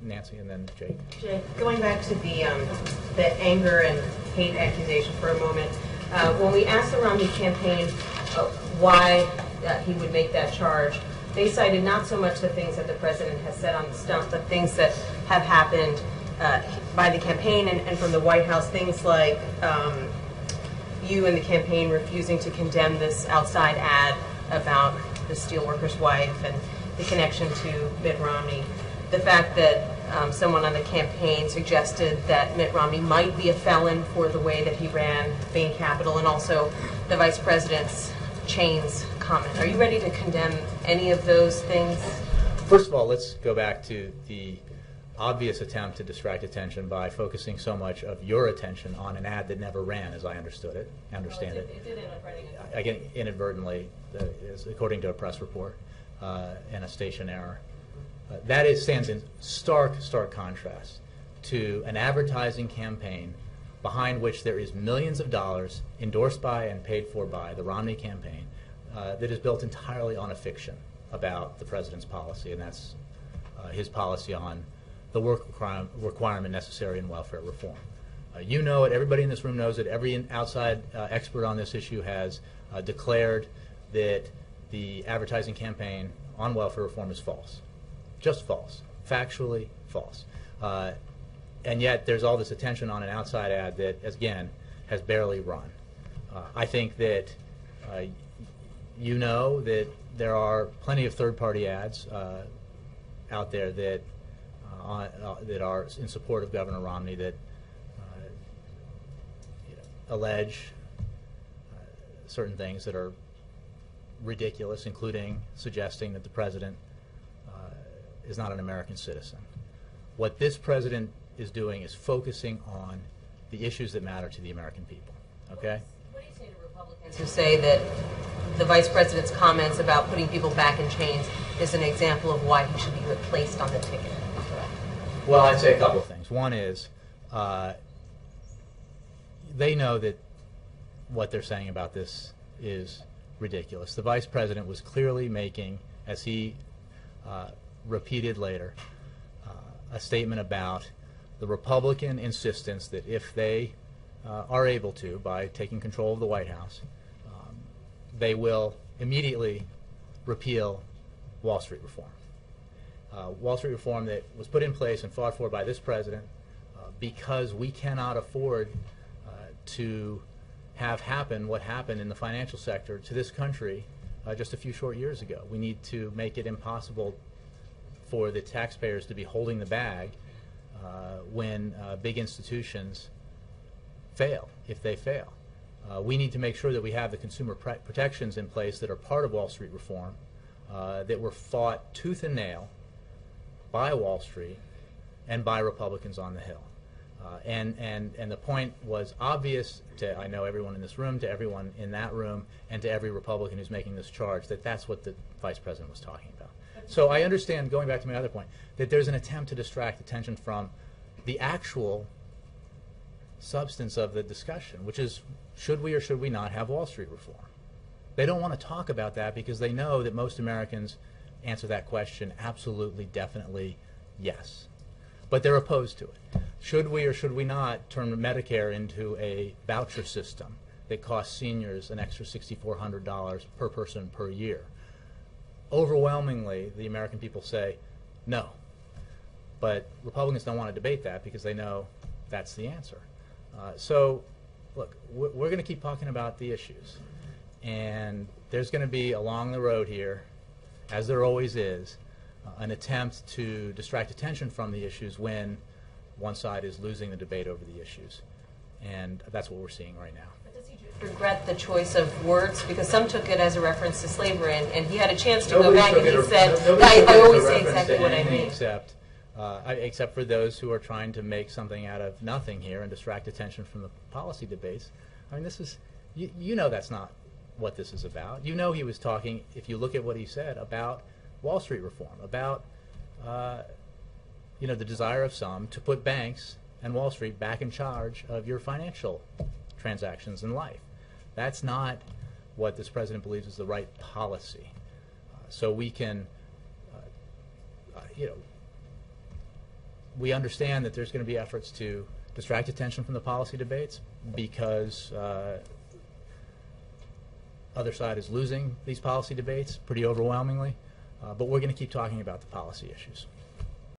Nancy, and then Jake. Jake, going back to the anger and hate accusation for a moment, when we asked the Romney campaign why he would make that charge, they cited not so much the things that the president has said on the stump, but things that have happened by the campaign and from the White House, things like you and the campaign refusing to condemn this outside ad about the steelworker's wife and the connection to Mitt Romney. The fact that someone on the campaign suggested that Mitt Romney might be a felon for the way that he ran Bain Capital, and also the vice president's Chains comment. Are you ready to condemn any of those things? First of all, let's go back to the obvious attempt to distract attention by focusing so much of your attention on an ad that never ran, as I understand it. It did end up running. Again, inadvertently, according to a press report and a station error. That stands in stark contrast to an advertising campaign behind which there is millions of dollars endorsed by and paid for by the Romney campaign that is built entirely on a fiction about the president's policy, and that's his policy on the work requirement necessary in welfare reform. You know it, everybody in this room knows it, every outside expert on this issue has declared that the advertising campaign on welfare reform is false. Just false, factually false. And yet there's all this attention on an outside ad that, again, has barely run. I think that you know that there are plenty of third-party ads out there that that are in support of Governor Romney that allege certain things that are ridiculous, including suggesting that the president is not an American citizen. What this president is doing is focusing on the issues that matter to the American people. Okay? What do you say to Republicans who say that the vice president's comments about putting people back in chains is an example of why he should be replaced on the ticket? Well, I'd say a couple of things. One is they know that what they're saying about this is ridiculous. The vice president was clearly making, as he repeated later, a statement about the Republican insistence that if they are able to, by taking control of the White House, they will immediately repeal Wall Street reform. Wall Street reform that was put in place and fought for by this president because we cannot afford to have happen what happened in the financial sector to this country just a few short years ago. We need to make it impossible for the taxpayers to be holding the bag when big institutions fail, if they fail. We need to make sure that we have the consumer protections in place that are part of Wall Street reform that were fought tooth and nail by Wall Street and by Republicans on the Hill. And the point was obvious to, I know, everyone in this room, to everyone in that room, and to every Republican who's making this charge, that that's what the vice president was talking about. So I understand, going back to my other point, that there's an attempt to distract attention from the actual substance of the discussion, which is, should we or should we not have Wall Street reform? They don't want to talk about that because they know that most Americans answer that question absolutely, definitely, yes. But they're opposed to it. Should we or should we not turn Medicare into a voucher system that costs seniors an extra $6,400 per person per year? Overwhelmingly, the American people say no. But Republicans don't want to debate that because they know that's the answer. So, look, we're going to keep talking about the issues. And there's going to be along the road here, as there always is, an attempt to distract attention from the issues when one side is losing the debate over the issues. And that's what we're seeing right now. But does he regret the choice of words? Because some took it as a reference to slavery, and he had a chance to go back and he said, I always say exactly what I mean. Except for those who are trying to make something out of nothing here and distract attention from the policy debates. I mean, this is, you know that's not what this is about. You know he was talking, if you look at what he said, about Wall Street reform, about the desire of some to put banks and Wall Street back in charge of your financial transactions in life. That's not what this president believes is the right policy. So we can, we understand that there's going to be efforts to distract attention from the policy debates because other side is losing these policy debates pretty overwhelmingly, but we're going to keep talking about the policy issues.